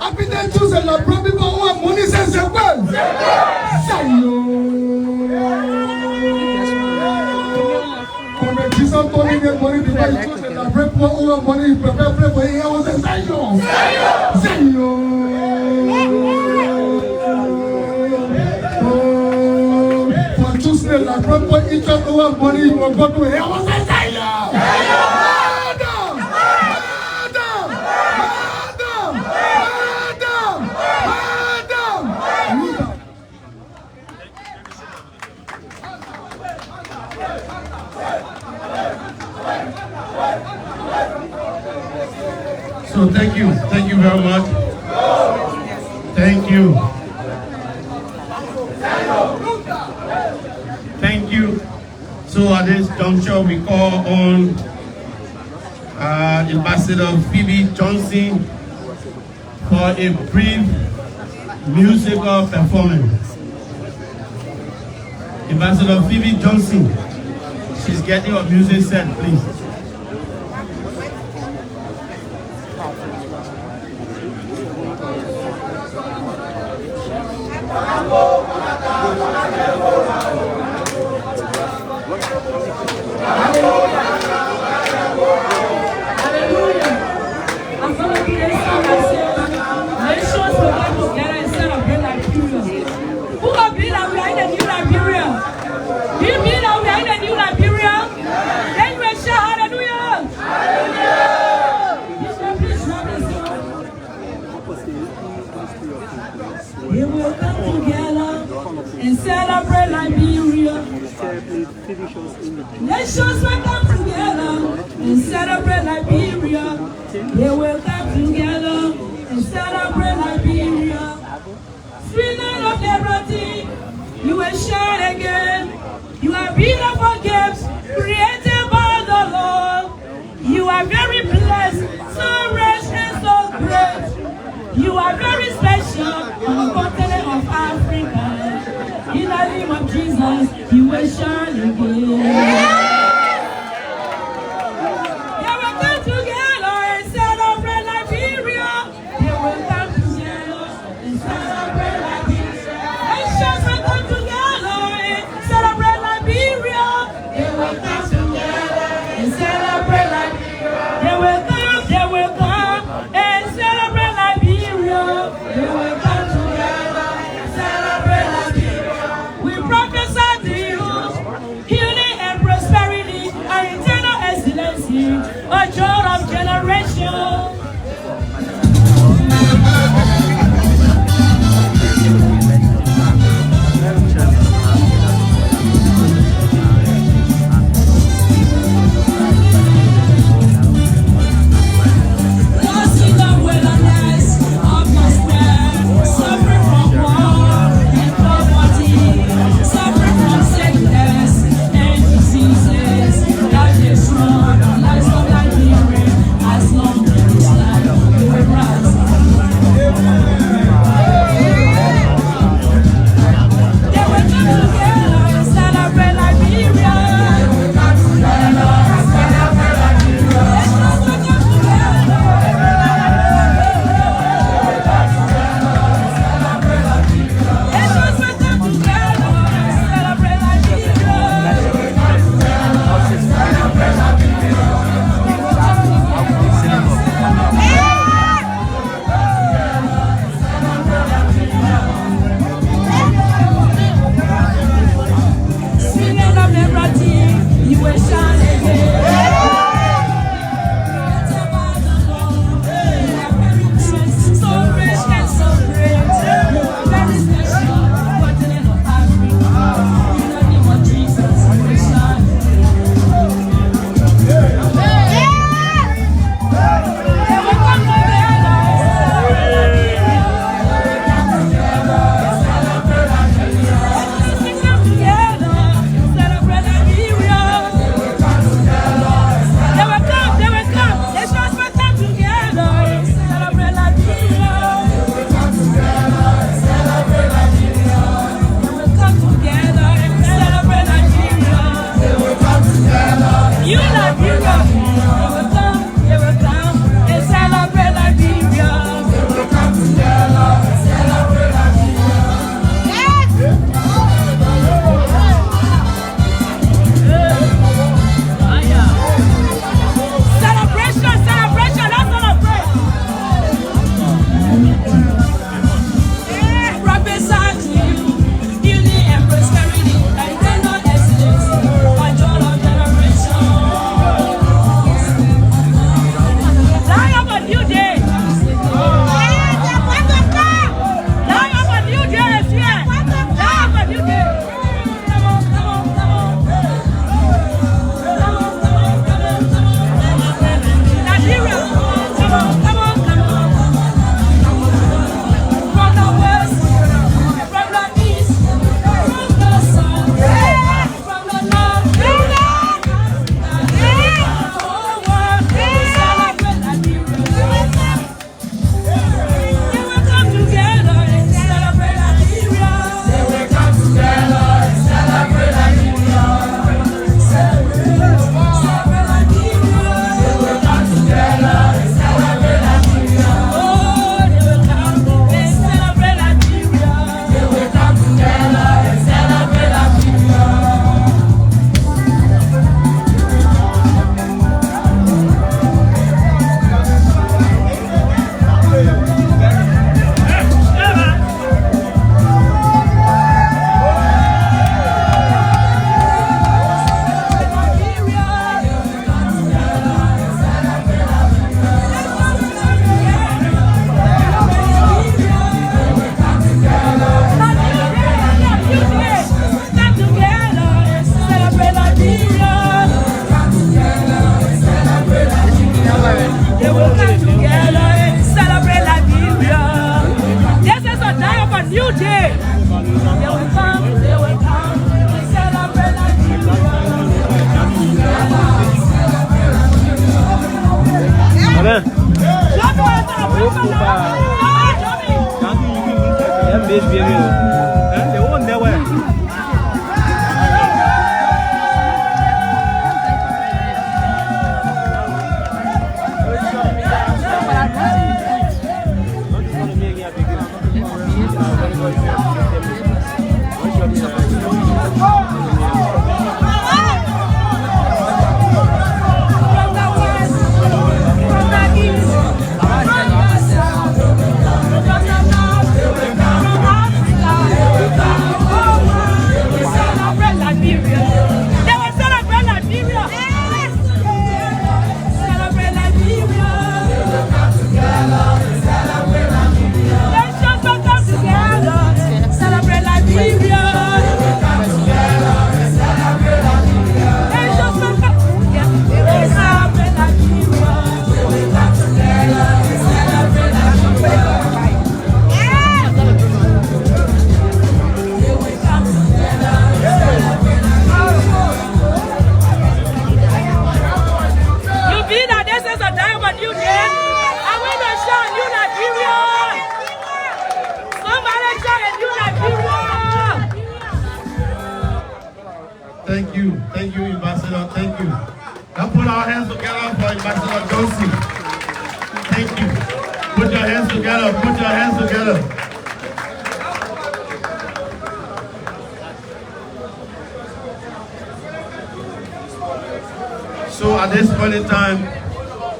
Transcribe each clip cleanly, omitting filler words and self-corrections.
Appleton Endorses la propre pour money c'est quoi? For tous la propre each other money you will go to hell. So thank you very much. Thank you. Thank you. So at this juncture we call on Ambassador Phoebe Johnson for a brief musical performance. Ambassador Phoebe Johnson, she's getting her music set, please. We will come together and celebrate Liberia. Nations will come together and celebrate Liberia. They will come together and celebrate Liberia. Sweet land of liberty, you will shine again. You are beautiful gifts created by the Lord. You are very blessed, so rich and so great. You are very special on the continent of Africa. In the name of Jesus, you will shine again. They will come together and celebrate Liberia. They will come together and celebrate Liberia. Nations will come together and celebrate Liberia. They will come together and celebrate Liberia. They will come and celebrate Liberia. They will come together and celebrate Liberia. We prophesy to you, Ambassador. Thank you. Now put our hands together for Ambassador Johnson. Thank you. Put your hands together. Put your hands together. So at this point in time,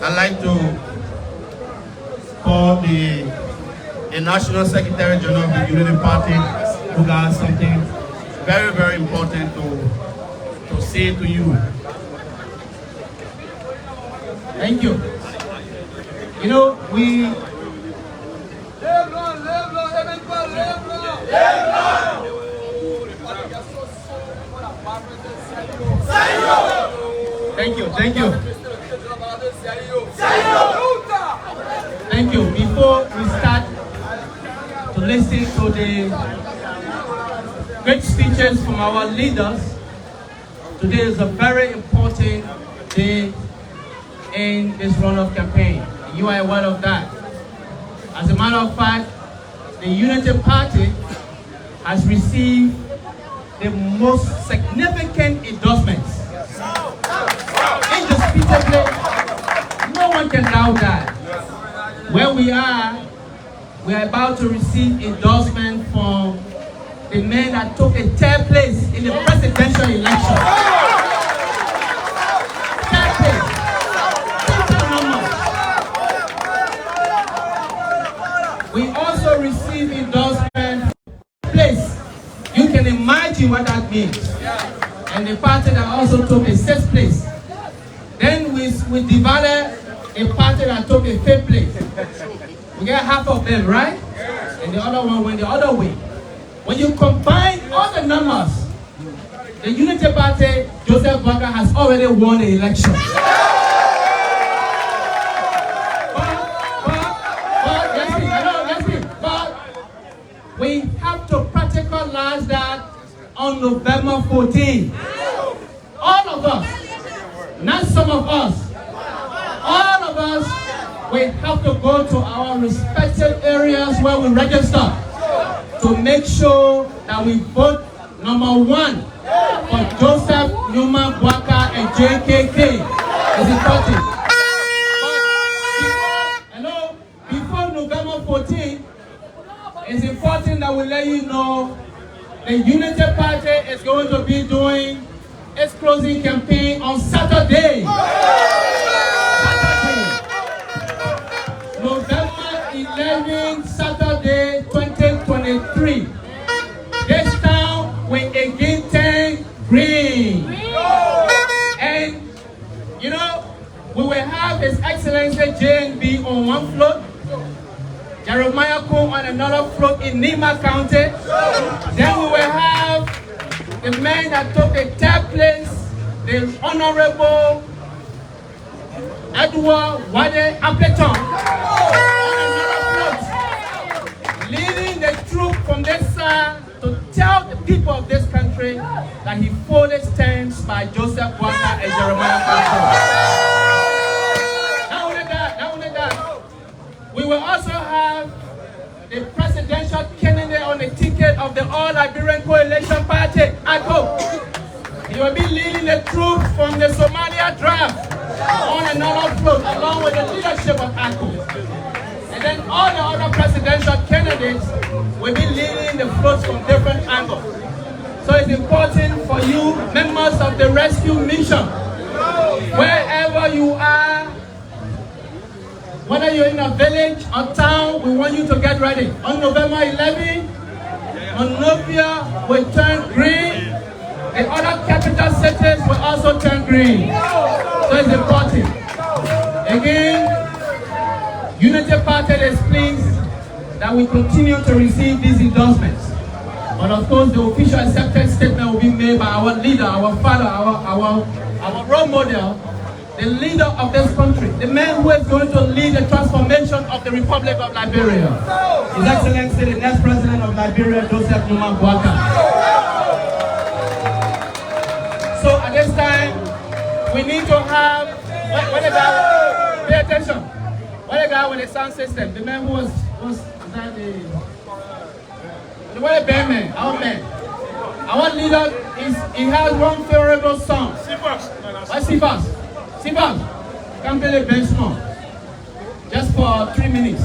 I'd like to call the National Secretary General of the Unity Party, who got something very, very important to say to you. Thank you. You know, we... Thank you, thank you. Thank you. Before we start to listen to the great speeches from our leaders, today is a very important day in this runoff campaign. You are aware of that. As a matter of fact, the Unity Party has received the most significant endorsements. Indisputably, no one can doubt that. Where we are about to receive endorsement from the man that took a third place in the presidential election. Third place. We also receive endorsement place. You can imagine what that means. And the party that also took a sixth place. Then we divided a party that took a fifth place. We get half of them, right? And the other one went the other way. When you combine all the numbers, the Unity Party, Joseph Boakai, has already won the election. But we have to practicalize that on November 14th. All of us, not some of us, all of us, we have to go to our respective areas where we register to make sure that we vote number 1 for Joseph Newman Boakai and JKK. It's important. But before November 14th, it's important that we let you know the Unity Party is going to be doing its closing campaign on Saturday. November 11, Saturday, 2023. This town will again turn green. And, you know, we will have His Excellency JNB on one float, Jeremiah Cole on another float in Nima County. Then we will have the man that took the third place, the Honorable Edward Wade Appleton, leading the troop from this side to tell the people of this country that he folded stands by Joseph Boakai and Jeremiah Cole. Not only that, we will also have the presidential candidate on the ticket of the All-Liberian Coalition Party, ACO. He will be leading the troops from the Somalia draft on another float, along with the leadership of ACO. And then all the other presidential candidates will be leading the floats from different angles. So it's important for you, members of the rescue mission, wherever you are, whether you're in a village or town, we want you to get ready. On November 11, Monrovia will turn green. The other capital cities will also turn green. So it's important. Again, Unity Party is pleased that we continue to receive these endorsements. But of course, the official acceptance statement will be made by our leader, our father, our role model, the leader of this country, the man who is going to lead the transformation of the Republic of Liberia. His Excellency, the next president of Liberia, Joseph Newman Boakai. So at this time, we need to have, pay attention. What the guy with the sound system, the man who was that the band man, our man. Our leader he has one favorable song. Why Sivas? Sivas, come play the band small. Just for 3 minutes.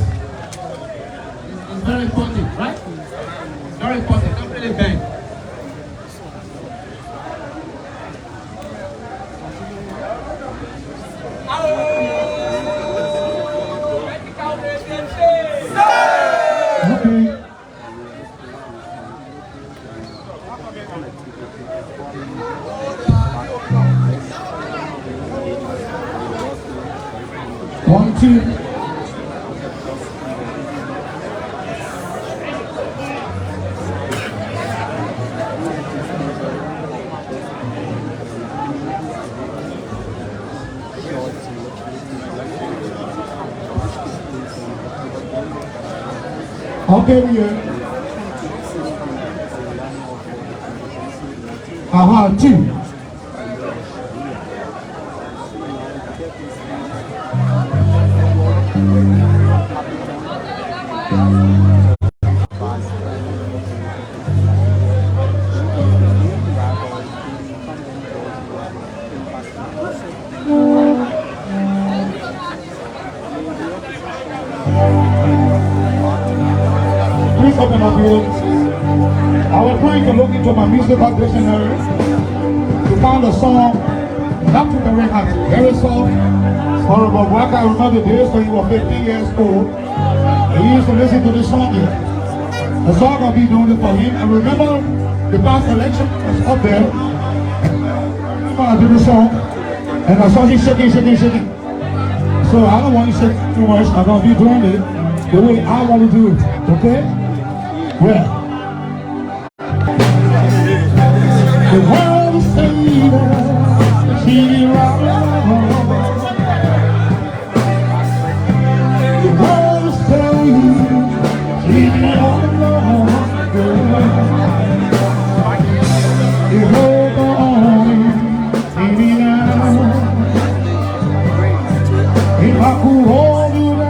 It's very important, right? It's very important. Come play the band. Okay. One, two. Okay, we are. Two. Please open up your ears. I was trying to look into my musical dictionary to find a song not too very soft, horrible. Boakai, I remember days when you were 15 years old and you used to listen to this song here. The song I'll be doing it for him. And remember the past election was up there. I did the song and I saw him shaking. So I don't want to shake too much. I'm going to be doing it the way I want to do it. Okay? Yeah. The world is saying she right. The world is saying she right. You hold on, baby now. If I could hold you down.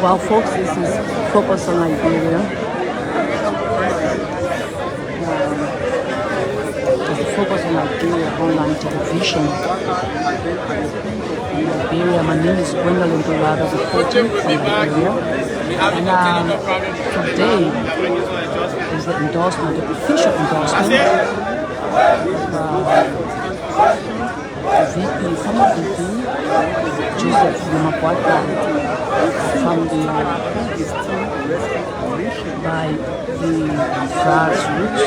Well, folks, this is Focus on Liberia. Focus on Liberia online television. In Liberia, my name is Gwendolyn Dorado, reporting from Liberia. And today is the endorsement, the official endorsement of VP, former VP, Joseph Boakai, from the by the grassroots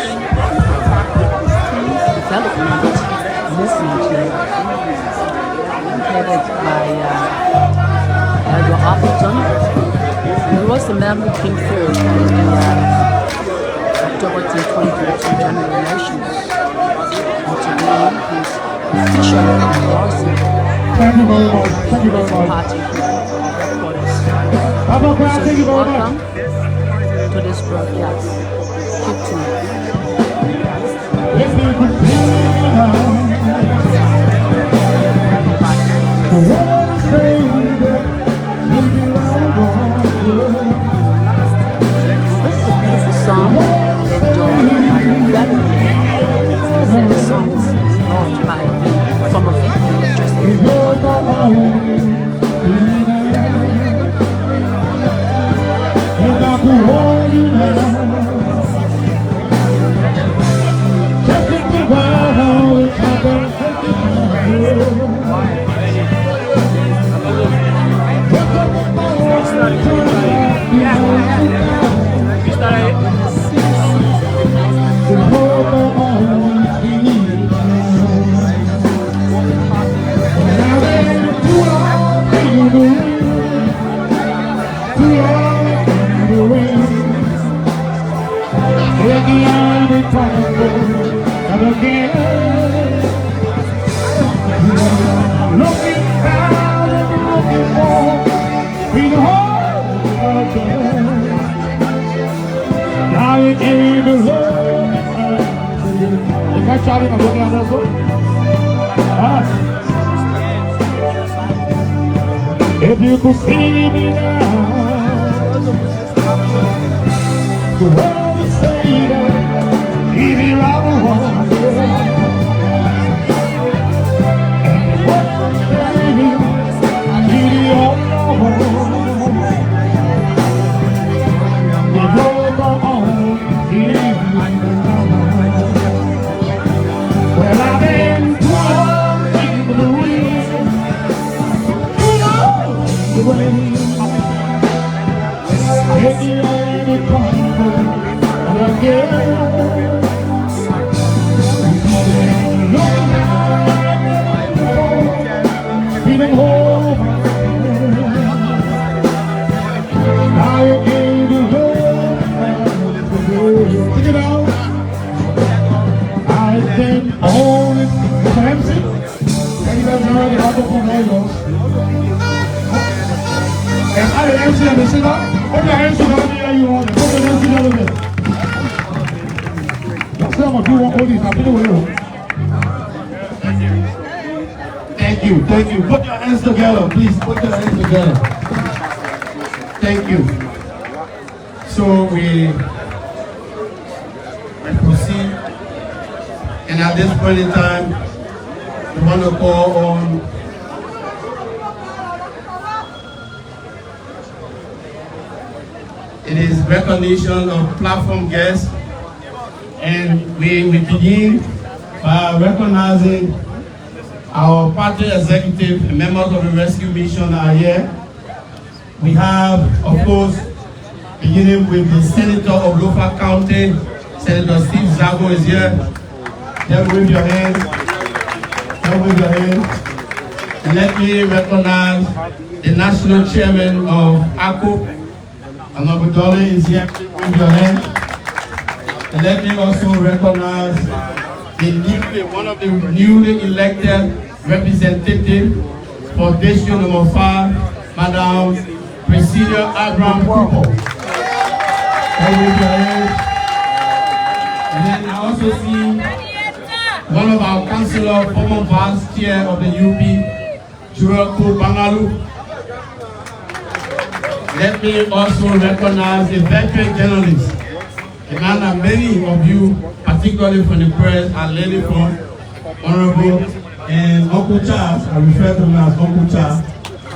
development movement headed by Elder Appleton. He was the man who came forward in the October 2022 general elections. And today he's officially endorsing Thank you very much. Thank you very much. party headquarters. Thank you very Welcome much. to this broadcast. Keep tuned. If you could feel now, the world is saying that you'll be right on. This is a beautiful song enjoyed by the family. And the song is loved by the former victim of justice. If you're the only if I could hold you now, just think about how it If you could see me now, the world would say that easy rather wrong. And the world would say easy all wrong. The road go on, well, I've been crawling with the wind. The way taking any comfort again. Feeling home. Now you gave the love. Take it out. I can only fancy. Can you guys heard the Appleton Endorses? And I MC and the singer, put your hands together you want. Put your hands together there. That's how I'm going to do all these. I'll put it with you. Thank you, thank you. Put your hands together, please. Put your hands together. Thank you. So we proceed. And at this point in time, we want to call on it is recognition of platform guests, and we begin by recognizing our party executive and members of the rescue mission are here. We have, of course, beginning with the Senator of Lofa County, Senator Steve Zago is here. Then wave your hand. Then wave your hand. And let me recognize the National Chairman of ACO, Honorable Dolly is here. Wave your hand. And let me also recognize one of the newly elected representatives for District Number 5, Madam Presidio Abraham Purple. Wave your hand. And then I also see one of our councillors, former vice chair of the UP, Jurako Bangalu. Let me also recognize the veteran journalists. The man that many of you, particularly from the press, are learning from, Honorable and Uncle Charles. I refer to him as Uncle Charles.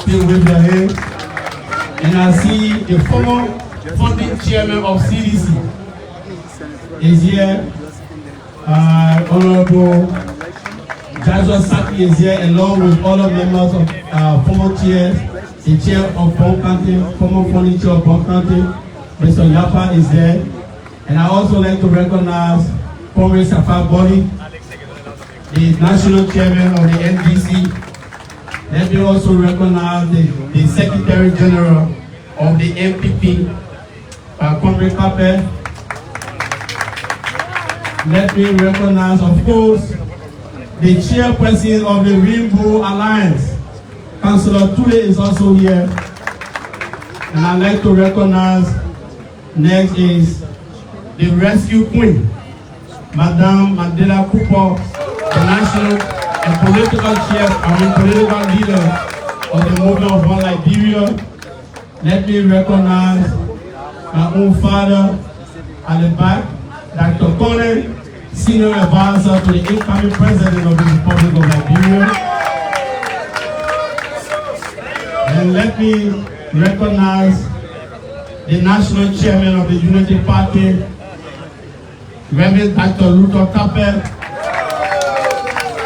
Still with your hand. And I see the former founding chairman of CDC is here. Honorable Jazwa Saki is here, along with other members of former chairs. The chair of Bon County, former founding chair of Bon County, Mr. Yapa is there. And I also like to recognize former Safa Body, the national chairman of the NDC. Let me also recognize the Secretary General of the MPP, Comrade Pape. Let me recognize, of course, the chairperson of the Rainbow Alliance, Councillor Tule is also here. And I'd like to recognize, next is the Rescue Queen, Madame Mandela Cooper, the national and political political leader of the movement of One Liberia. Let me recognize my own father at the back, Dr. Kone, Senior Advisor to the incoming President of the Republic of Liberia. And let me recognize the National Chairman of the Unity Party, Reverend Dr. Luther Capel.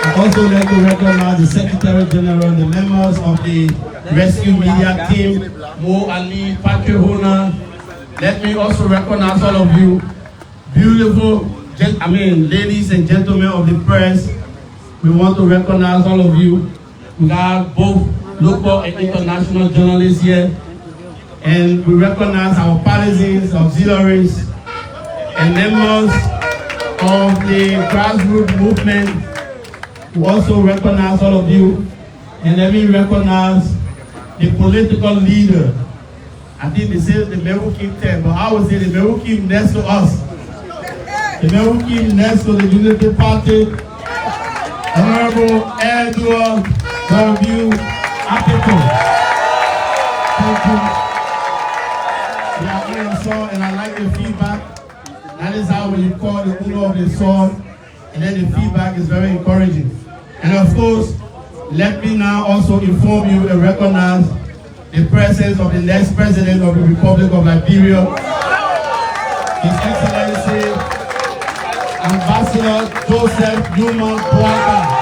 I also like to recognize the Secretary General and the members of the Rescue Media Team, Mo Ali, Patrick Hona. Let me also recognize all of you, beautiful, ladies and gentlemen of the press. We want to recognize all of you. We got both local and international journalists here. And we recognize our partisans, auxiliaries, and members of the grassroots movement. We also recognize all of you. And let me recognize the political leader. I think they say the Merukim 10, but I would say the Merukim next to us. The Merukim next to the Unity Party, Honorable Edward W. Appleton. Thank you. We are in a song, and I like the feedback. That is how when you call the owner of the song, and then the feedback is very encouraging. And of course, let me now also inform you and recognize the presence of the next president of the Republic of Liberia, His Excellency Ambassador Joseph Newman Boakai.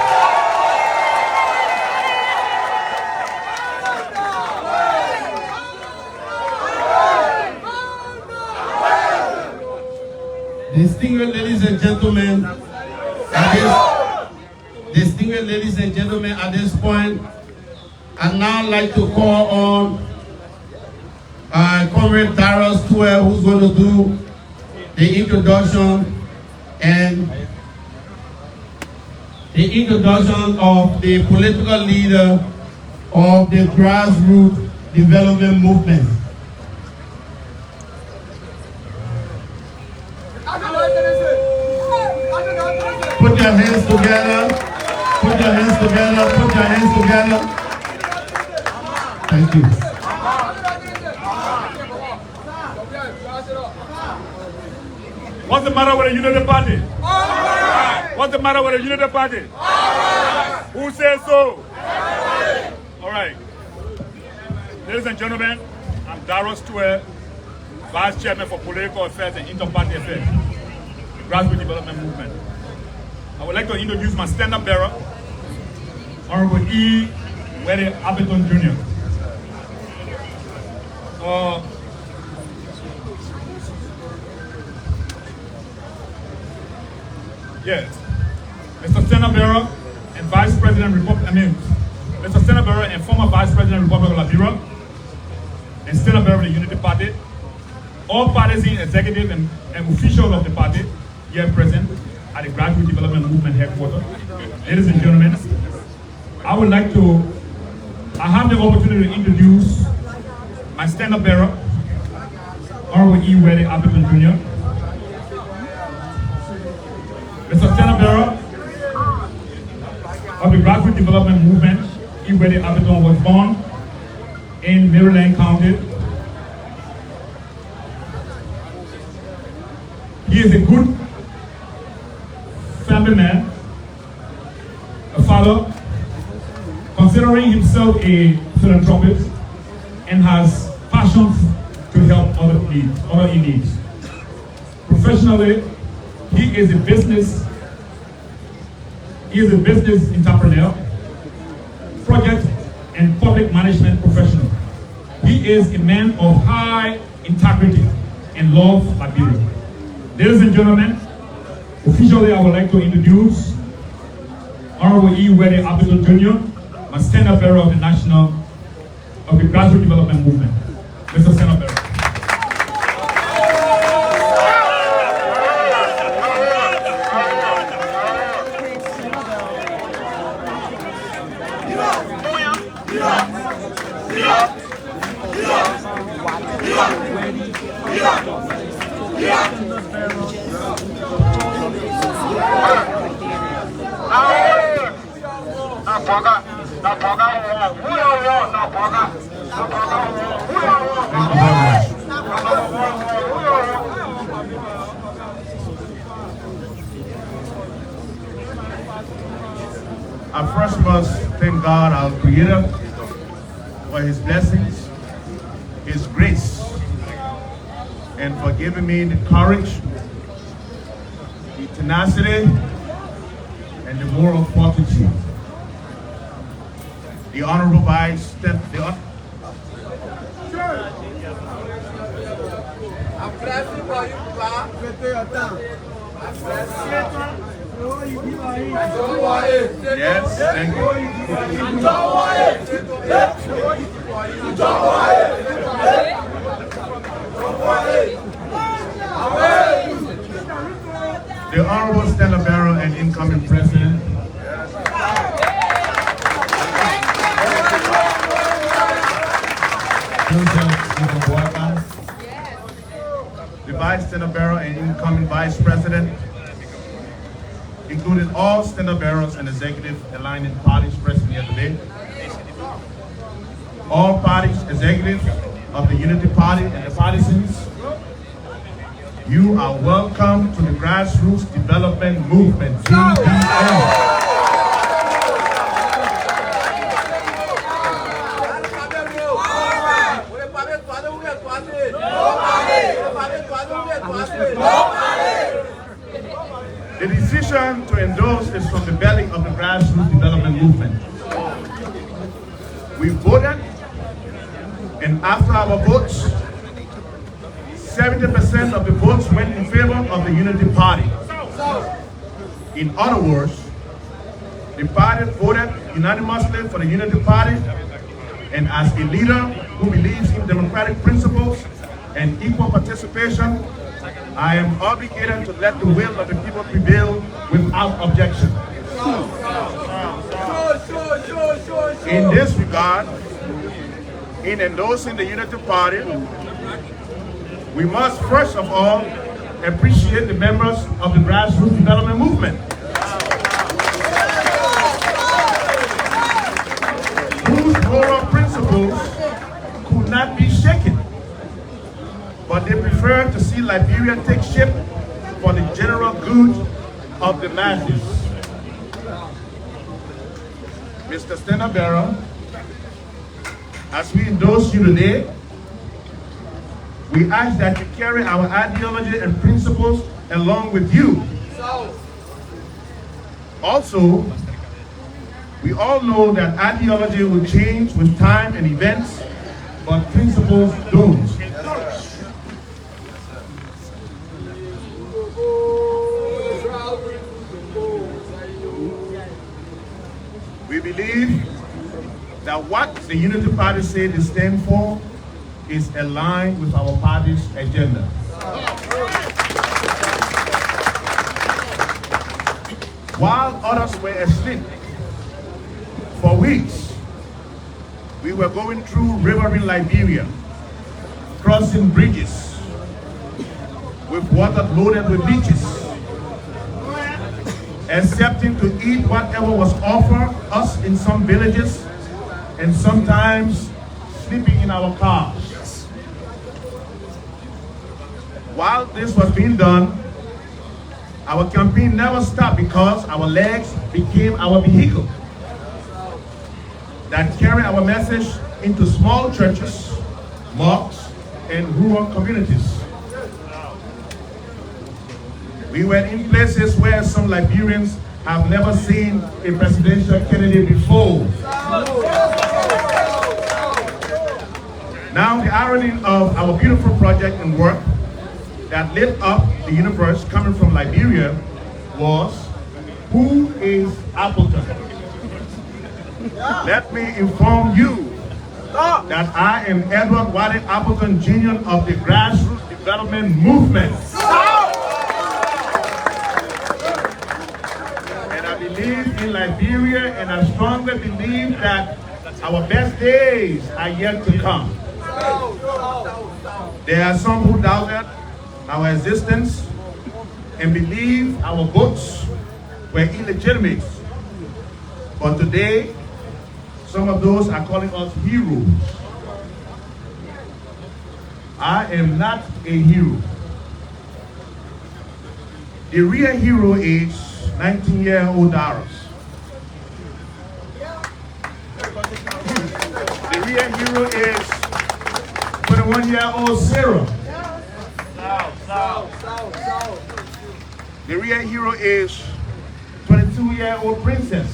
Distinguished ladies and gentlemen, at this point, I'd now like to call on Comrade Darius Tuel, who's going to do the introduction of the political leader of the grassroots development movement. Put your hands together. Put your hands together. Put your hands together. Thank you. What's the matter with the Unity Party? What's the matter with the Unity Party? Who says so? All right. Ladies and gentlemen, I'm Darius Tuel, Vice Chairman for Political Affairs and Inter-Party Affairs, the Grassroots Development Movement. I would like to introduce my stand-up bearer, Honorable E. Weddy Appleton Jr. Yes, Mr. Stand-up bearer and Vice President Mr. Stand-up bearer and former Vice President of the Republic of Liberia, and Stand-up bearer of the Unity Party, all partisan executives and officials of the party here present at the Grassroots Development Movement headquarters. Ladies and gentlemen, I have the opportunity to introduce my stand-up bearer, Honorable E. Weddy Appleton Jr. Mr. Stand-up bearer of the Grassroots Development Movement, E. Weddy Appleton was born in Maryland County. He is a good family man, a father, considering himself a philanthropist, and has passion to help other in need. Professionally, he is a business entrepreneur, project and public management professional. He is a man of high integrity and love Liberia. Ladies and gentlemen, officially I would like to introduce Honorable E. Weddy Appleton Jr., my stand-up bearer of the Grassroots Development Movement. Mr. Stand-up bearer. I first must thank God, our Creator, for His blessings, His grace, and for giving me the courage, the tenacity, and the moral fortitude. The Honorable Vice President. Yes, thank you. The Honorable Stand-up bearer and incoming President. The Vice Stand-up bearer and incoming Vice President, including all stand-up bearers and executive aligning parties present here today. all parties, executives of the Unity Party and the partisans, you are welcome to the Grassroots Development Movement, GDM. The decision to endorse is from the belly of the Grassroots Development Movement. We voted, and after our votes, 70% of the votes went in favor of the Unity Party. In other words, the party voted unanimously for the Unity Party, and as a leader who believes in democratic principles and equal participation, I am obligated to let the will of the people prevail without objection. In this regard, in endorsing the Unity Party, we must first of all appreciate the members of the Grassroots Development Movement, whose moral principles could not be shaken, but they prefer to see Liberia take shape for the general good of the masses. Mr. Stenabera, as we endorse you today, we ask that you carry our ideology and principles along with you. Also, we all know that ideology will change with time and events, but principles don't. We believe that what the Unity Party said it stands for is aligned with our party's agenda. While others were asleep, for weeks, we were going through river in Liberia, crossing bridges with water loaded with leeches, accepting to eat whatever was offered us in some villages, and sometimes sleeping in our cars. While this was being done, our campaign never stopped because our legs became our vehicle that carried our message into small churches, mosques, and rural communities. We were in places where some Liberians have never seen a presidential candidate before. Now, the irony of our beautiful project and work that lit up the universe coming from Liberia was, who is Appleton? Let me inform you that I am Edward Wally Appleton Jr. of the Grassroots Development Movement. And I believe in Liberia, and I strongly believe that our best days are yet to come. There are some who doubted our existence and believe our votes were illegitimate. But today, some of those are calling us heroes. I am not a hero. The real hero is 19-year-old Darius. The real hero is 21-year-old Sarah. The real hero is 22-year-old Princess.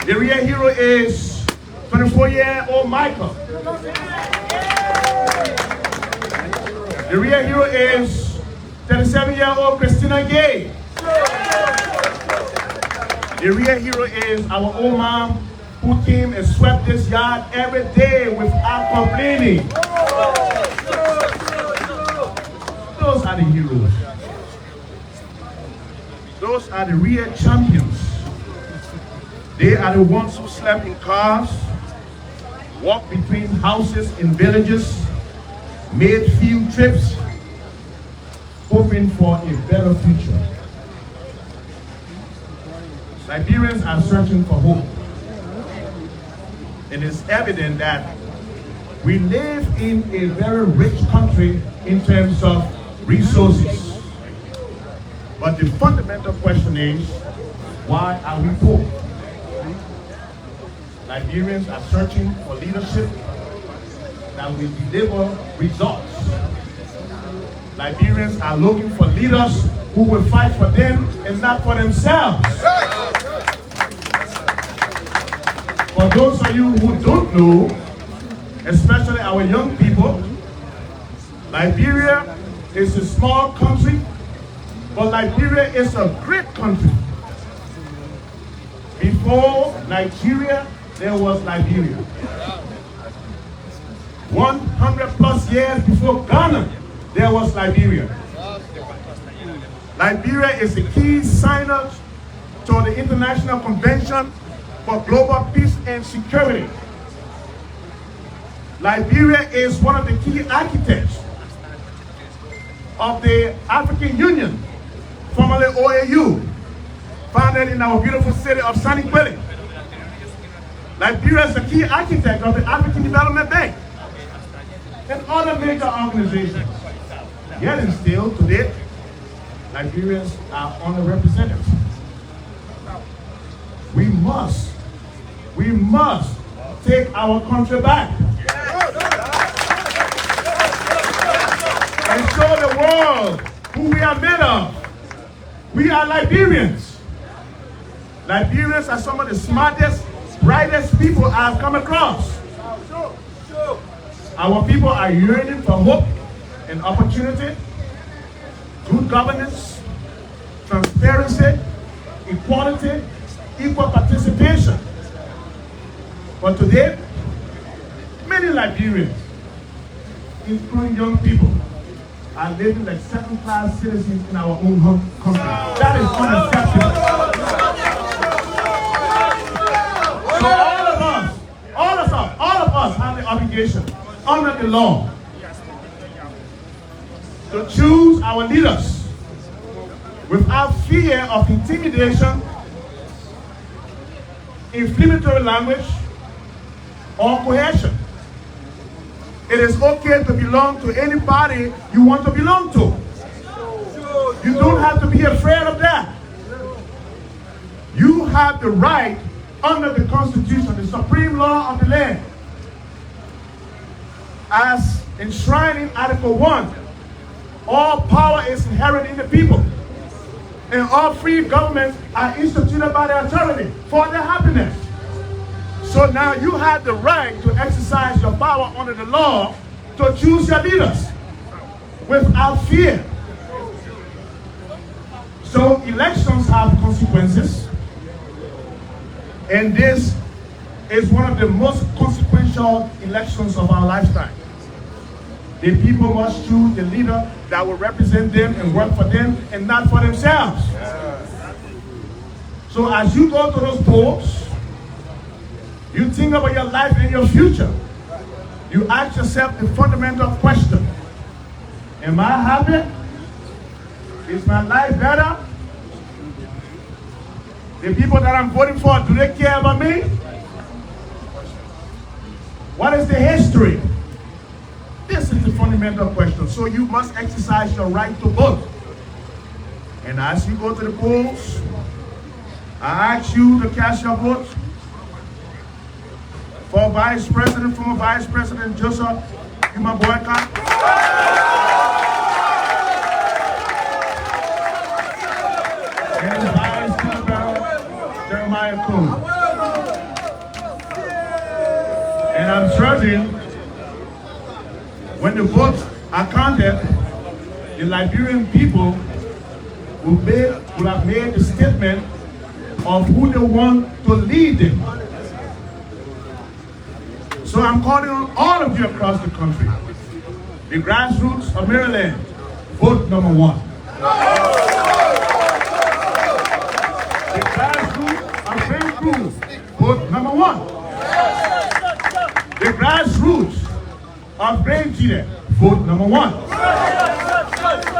The real hero is 24-year-old Michael. The real hero is 37-year-old Christina Gay. The real hero is our old mom who came and swept this yard every day without complaining. Those are the heroes. Those are the real champions. They are the ones who slept in cars, walked between houses in villages, made field trips, hoping for a better future. Liberians are searching for hope. And it's evident that we live in a very rich country in terms of resources. But the fundamental question is, why are we poor? Liberians are searching for leadership that will deliver results. Liberians are looking for leaders who will fight for them and not for themselves. For those of you who don't know, especially our young people, Liberia is a small country, but Liberia is a great country. Before Nigeria, there was Liberia. 100 plus years before Ghana, there was Liberia. Liberia is the key signer to the International Convention for Global Peace and Security. Liberia is one of the key architects of the African Union, formerly OAU, founded in our beautiful city of Sunny Quilly. Liberia is the key architect of the African Development Bank and other major organizations. Yet and still, today, Liberians are underrepresented. We must take our country back and show the world who we are made of. We are Liberians. Liberians are some of the smartest, brightest people I've come across. Our people are yearning for hope and opportunity, good governance, transparency, equality, equal participation. But today, many Liberians, including young people, are living like second-class citizens in our own country. That is unacceptable. So all of us have the obligation under the law to choose our leaders without fear of intimidation, inflammatory language, or coercion. It is okay to belong to any party you want to belong to. You don't have to be afraid of that. You have the right under the Constitution, the supreme law of the land, as enshrined in Article 1, all power is inherent in the people, and all free governments are instituted by the authority for their happiness. So now you have the right to exercise your power under the law to choose your leaders without fear. So elections have consequences, and this is one of the most consequential elections of our lifetime. The people must choose the leader that will represent them and work for them and not for themselves. So as you go to those polls, you think about your life and your future. You ask yourself the fundamental question: am I happy? Is my life better? The people that I'm voting for, do they care about me? What is the history? This is the fundamental question. So you must exercise your right to vote. And as you go to the polls, I ask you to cast your vote for Vice President, former Vice President Joseph Boakai, and Vice President Jeremiah Coon. And I'm certain when the votes are counted, the Liberian people will have made the statement of who they want to lead them. So I'm calling on all of you across the country. The grassroots of Maryland, vote number 1. The grassroots of St. Cruz, vote number 1. The grassroots of Grand Chile, vote number 1.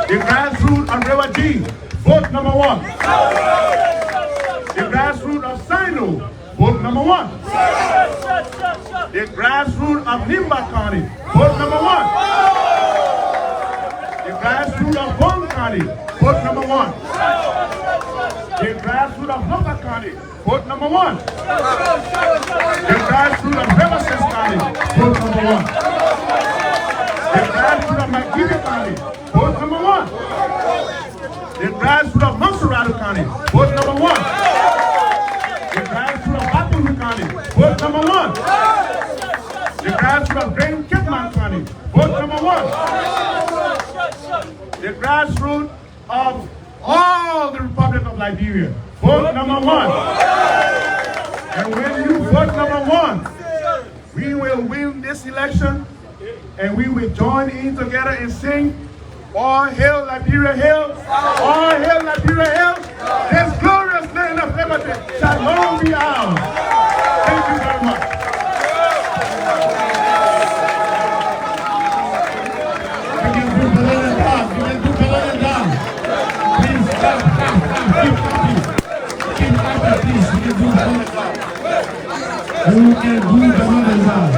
The grassroots of River G, vote number 1. The grassroots of Sino, vote number 1. The grassroots of Nimba County, vote number 1. The grassroots of Bone County, vote number 1. The grassroots of Hooker County, vote number 1. The grassroots of Riverside County, vote number 1. The grassroots of McGill County, vote number 1. The grassroots of Montserrat County, vote number 1. The grassroots of Appleton County, vote number 1. The grassroots of Green Kitman County, vote number 1. The grassroots of all the Republic of Liberia, vote number 1. And when you vote number 1, we will win this election and we will join in together and sing, all hail Liberia, hail! All hail Liberia, hail! This glorious land of liberty shall long be ours. Thank you very much. You can do better than that. You can do better than that. Please, keep happy, please. You can do better than that. You can do better than that.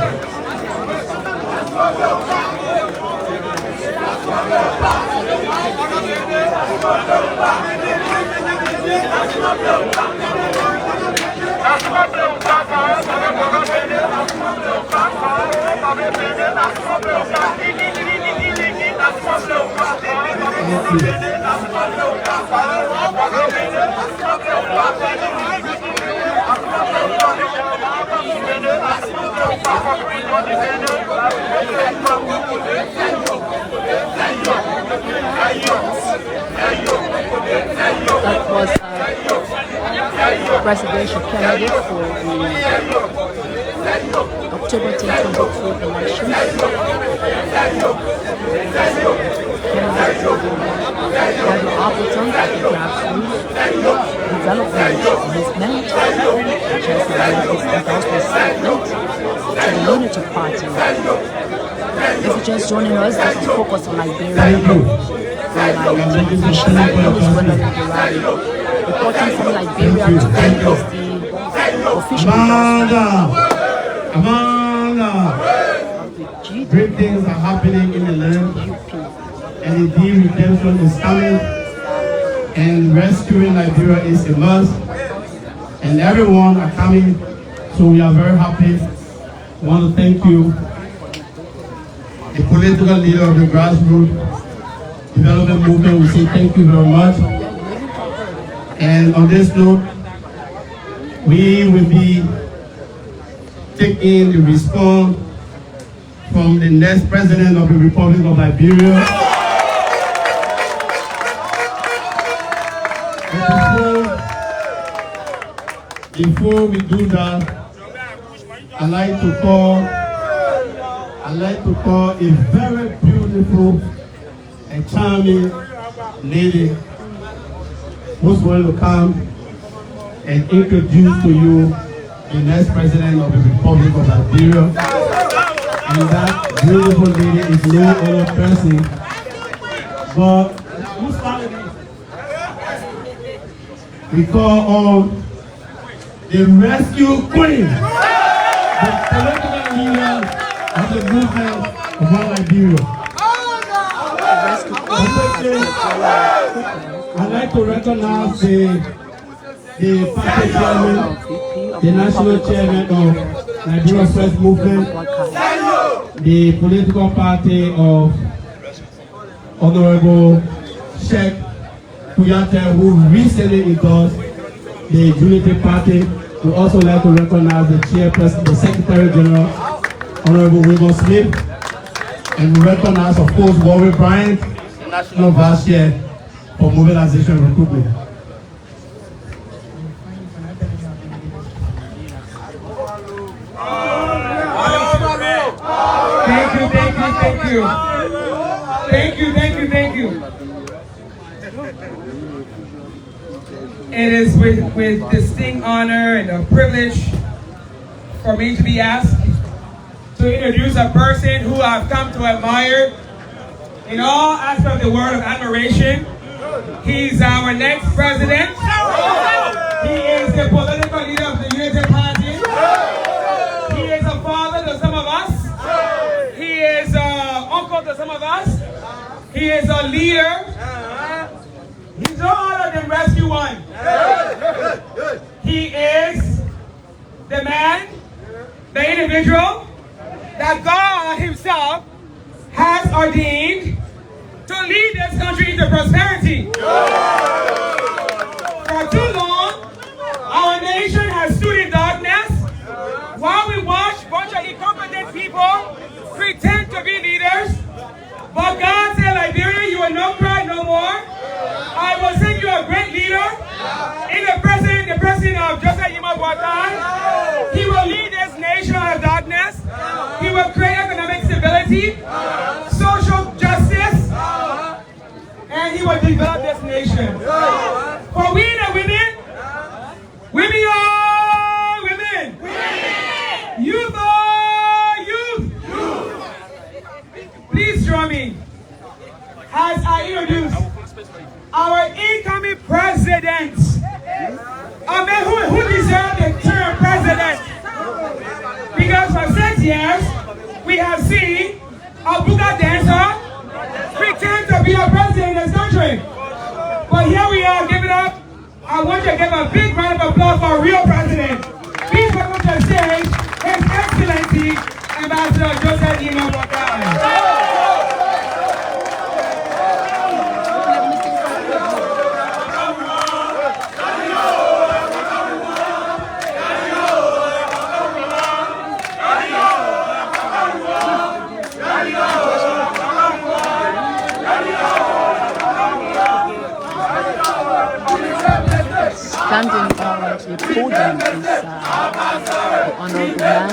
That was presidential candidate for the October 2022 elections. Candidate for the Appleton at the grassroots development movement, which has made its endorsement statement to the Unity Party. If you're just joining us, this is Focus on Liberia. Reporting from Liberia today is the official Great things are happening in the land, and indeed redemption is coming, and rescuing Liberia is a must, and everyone are coming, so we are very happy. I want to thank you, the political leader of the grassroots development movement. We say thank you very much. And on this note, we will be taking the response from the next president of the Republic of Liberia. Before we do that, I'd like to call a very beautiful and charming lady who's going to come and introduce to you the next president of the Republic of Liberia. And that beautiful lady is no other person but who's calling me? We call on the rescue queen, the political leader of the movement of Liberia. I'd like to recognize the party chairman, the national chairman of Nigeria First Movement, the political party of Honorable Sheikh Kuyate, who recently endorsed the Unity Party. We also like to recognize the chairperson, the Secretary General, Honorable William Smith, and we recognize, of course, Warwick Bryant, the National Vice Chair for Mobilization and Recruitment. Thank you. It is with distinct honor and a privilege for me to be asked to introduce a person who I've come to admire in all aspects of the word of admiration. He's our next president. He is the political leader of the Unity Party. He is a father, the He is a leader. He's no other than Rescue One. He is the man, the individual that God himself has ordained to lead this country into prosperity. For too long, our nation has stood in darkness while we watch a bunch of incompetent people pretend to be leaders. But God said, Liberia, you will not cry no more. I will send you a great leader in the person of Boakai. He will lead this nation out of darkness. He will create economic stability, social justice, and he will develop this nation. For we the women, women are women. Youth are youth. Please join me as I introduce our incoming president. A man who deserves the term president. Because for 6 years, we have seen a Boakai dancer pretend to be a president in this country. But here we are, give it up. I want you to give a big round of applause for a real president. Please welcome to the stage His Excellency Ambassador Joseph Boakai. Standing on the podium is the Honorable Man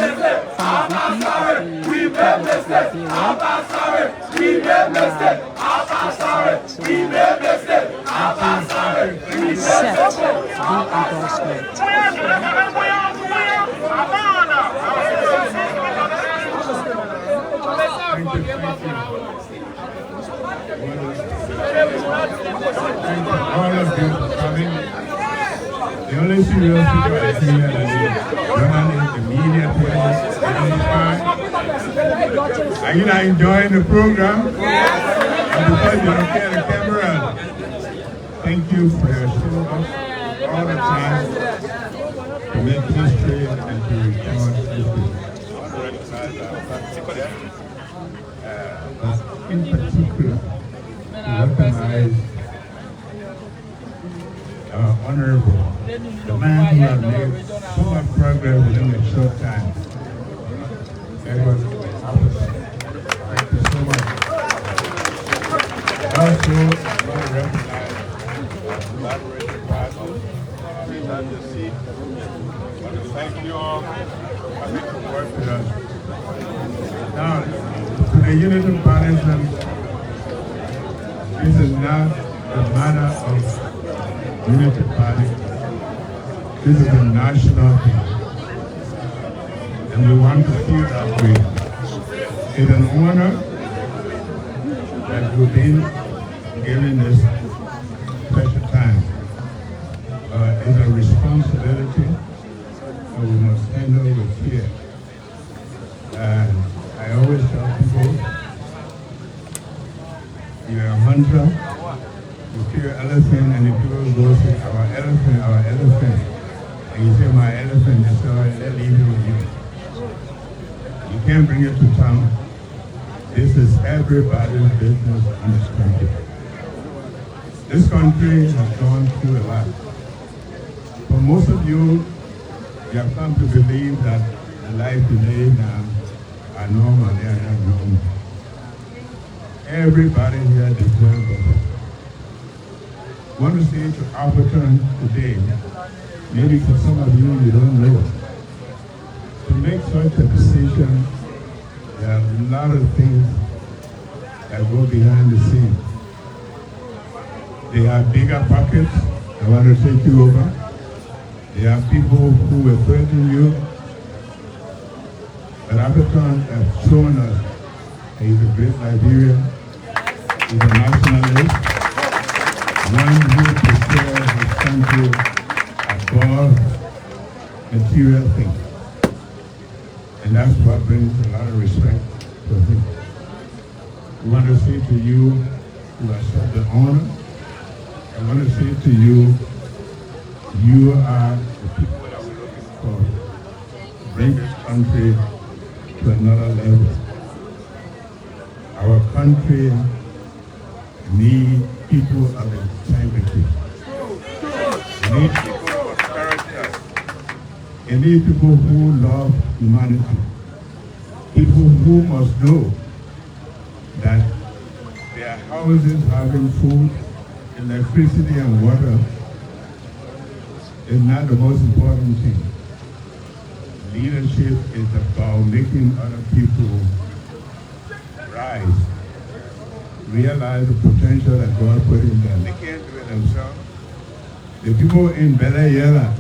from the VP of the province of Liberia. Accept the endorsement. All of you for coming. The only serious people I see here are the journalists, the media people, are you not enjoying the program? And because you don't care the camera, thank you for your show up all the time to make history and to record history. In particular, to recognize our honorable, the man who has made so much progress within a short time. Edward Appleton. Thank you so much. Also, I want to recognize our collaborating partners. Please have your seat. I want to thank you all for coming to work with us. Now, to the Unity Foundation, this is not a matter of Unity Party. This is a national thing. And we want to feel that way. It's an honor that we've been given this special time. It's a responsibility that we must handle with care. And I always tell people, you're a hunter, you kill an elephant, and the people go say, our elephant. And you say, my elephant, they say, let's leave it with you. You can't bring it to town. This is everybody's business in this country. This country has gone through a lot. For most of you, you have come to believe that the life you live now are normal, they are not normal. Everybody here deserves better. I want to say to Appleton today, maybe for some of you, you don't know, to make such a decision, there are a lot of things that go behind the scenes. They have bigger pockets that want to take you over. There are people who will threaten you. But Appleton has shown us that he's a great Liberian, he's a nationalist, one who prepares his country above material things. And that's what brings a lot of respect to him. We want to say to you, who are such an honor. I want to say to you, you are the people that we're looking for to bring this country to another level. Our country needs people of integrity. We need people of character. We need people who love humanity. People who must know that their houses having food, electricity and water is not the most important thing. Leadership is about making other people rise, realize the potential that God put in them. They can't do it themselves. The people in Belayela,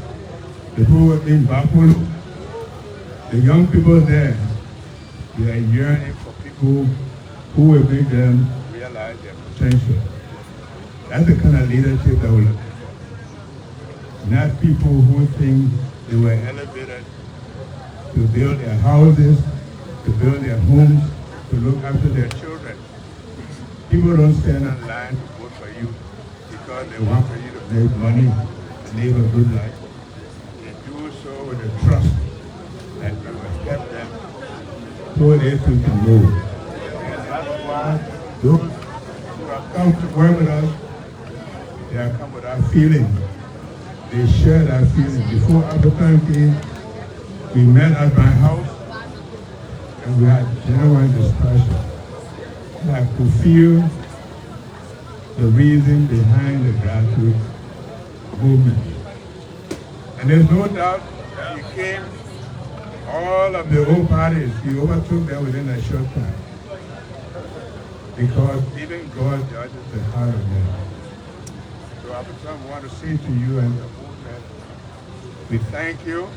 the people in Bapulu, the young people there, they are yearning for people who will make them realize their potential. That's the kind of leadership that we're looking for. Not people who think they were elevated to build their houses, to build their homes, to look after their children. People don't stand in line to vote for you because they want for you to make money and live a good life. They do so with the trust that you have kept them so they too can move. And that's why those who have come to work with us, they have come with our feeling. They share that feeling. Before Appleton came, we met at my house and we had genuine discussion. And I could feel the reason behind the grassroots movement. And there's no doubt that he came, all of the old parties, he overtook them within a short time. Because even God judges the heart of men. So I want to say to you and the movement, we thank you.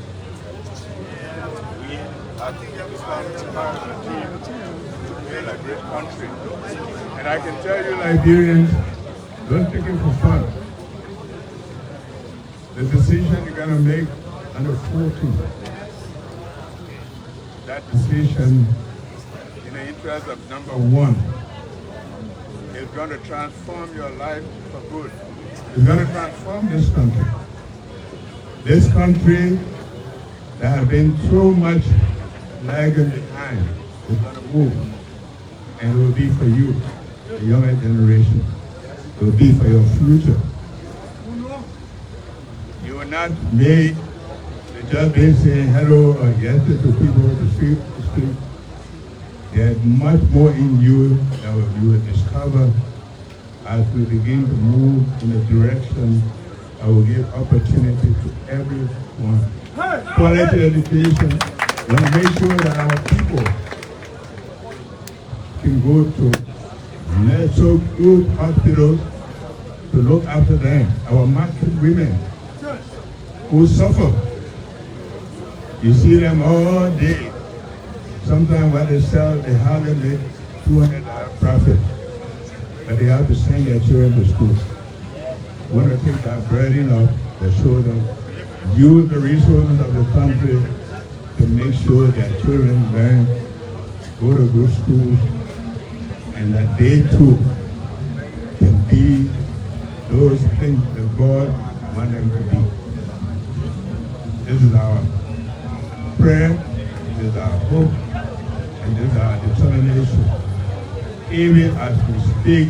I think everybody is part of the team to build a great country. And I can tell you, Liberians, don't take it for fun. The decision you're going to make on the 14th, that decision, in the interest of number one, is going to transform your life for good. It's going to transform this country. This country that has been so much lagging behind is going to move. And it will be for you, the younger generation. It will be for your future. You will not made to just be saying hello or yes to people to speak. There's much more in you that you will discover as we begin to move in a direction that will give opportunity to everyone. Quality education. We want to make sure that our people can go to so good hospitals to look after them. Our market women who suffer. You see them all day. Sometimes when they sell, they hardly make $200 profit. But they have to send their children to school. We want to take that burden off the shoulder, use the resources of the country to make sure that children learn, go to good schools, and that they too can be those things that God wants them to be. This is our prayer, this is our hope, and this is our determination. Even as we speak,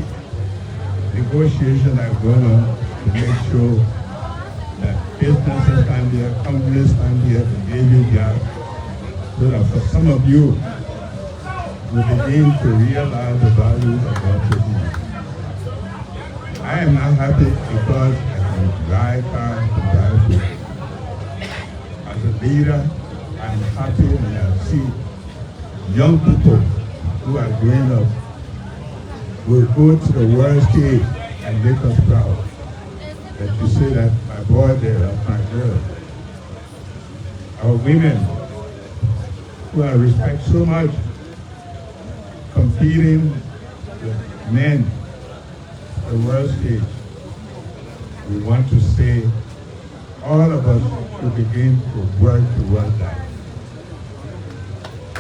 negotiations are going on to make sure that businesses come here, companies come here to give you jobs, so that for some of you, we begin to realize the value of what you do. I am not happy because I can drive cars and drive food. As a leader, I am happy when I see young people who are growing up will go to the world stage and make us proud. That you say that my boy there, that's my girl. Our women who I respect so much, competing with men on the world stage. We want to say all of us should begin to work towards that.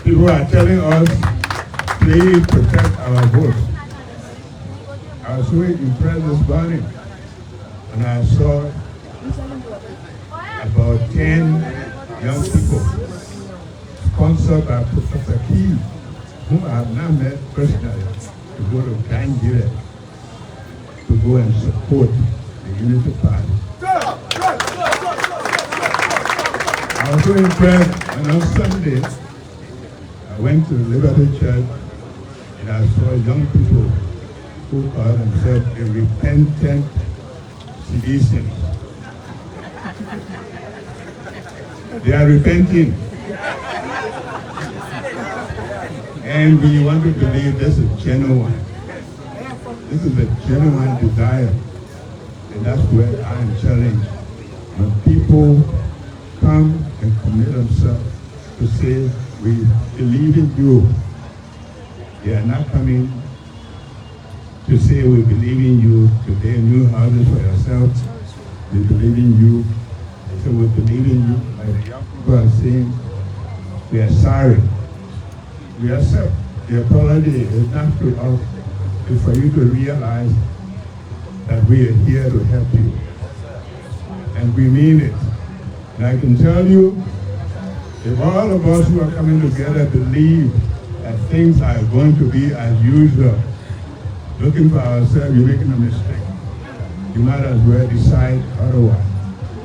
People are telling us, please protect our votes. I I was so impressed this morning, and I saw about 10 young people sponsored by Professor Key, whom I have not met personally, to go to Nigeria to go and support the Unity Party. I was so impressed, and on Sunday, I went to Liberty Church and I saw young people who call themselves a repentant citizen. They are repenting. And we want to believe this is genuine. This is a genuine desire. And that's where I am challenged. When people come and commit themselves to say, we believe in you. They are not coming to say, we believe in you to build new houses for yourselves. We believe in you. They say, we believe in you. Like the young people are saying, we are sorry. We accept the apology is not to us. It's for you to realize that we are here to help you. And we mean it. And I can tell you, if all of us who are coming together believe that things are going to be as usual, looking for ourselves, you're making a mistake. You might as well decide otherwise.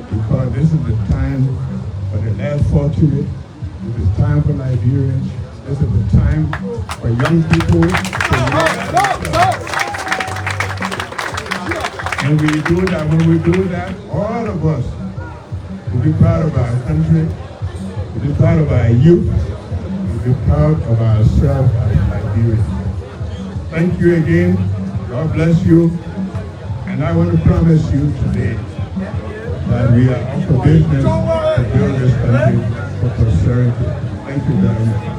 Because this is the time for the less fortunate. This is time for Liberians. This is the time for young people to and we do that. When we do that, all of us will be proud of our country, we'll be proud of our youth, we'll be proud of ourselves as Liberians. Thank you again. God bless you. And I want to promise you today that we are up for business to build this country for prosperity. Thank you very much.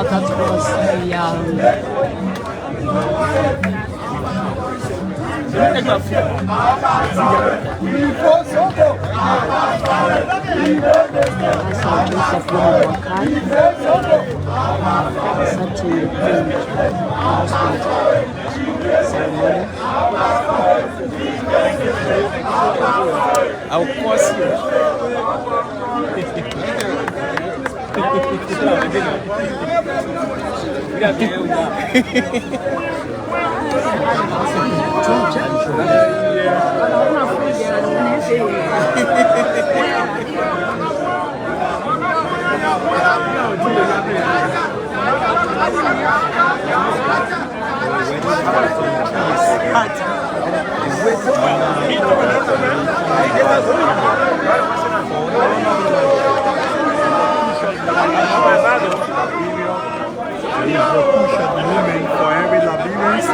That was I'll force you. For every Liberians,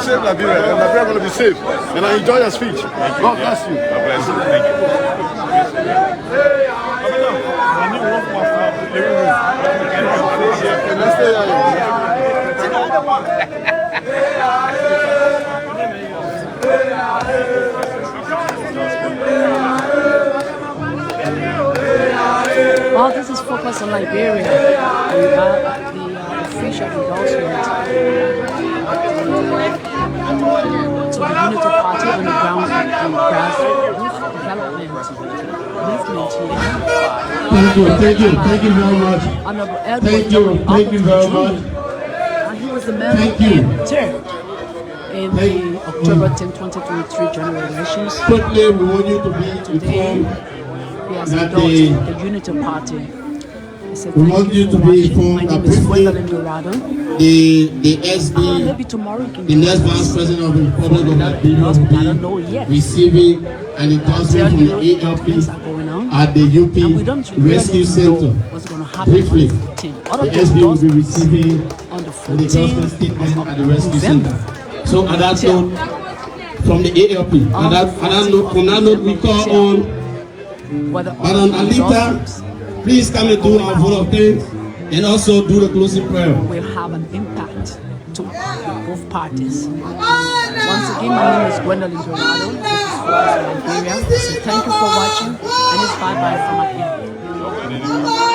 Save Liberia, and Liberia going to be safe. And I enjoy your speech. God bless you. God bless you. Thank Well, this is focused on Liberia. We have the official endorsement to the Unity Party on the ground and grassroots development movement here. Thank you very much. Honorable Edward Thank you very much. And he was the member in the October 10, 2023 general elections. Quickly, we want you to be Today, informed he has that endorsed the Unity Party. We want you to be informed that briefly the SB, maybe tomorrow you can the next Vice President of the Republic of Liberia, will be receiving an endorsement from the ALP at the UP Rescue Center. Briefly, the SB will be receiving an endorsement statement at the Rescue Center. So at that note, from the ALP, on that note, we call on Madam Alita. Please come and do our vote of thanks and also do the closing prayer. Will have an impact to both parties. Once again, my name is Gwendolyn Dorado. This is Voice of Liberia. So thank you for watching, and it's bye-bye from up here.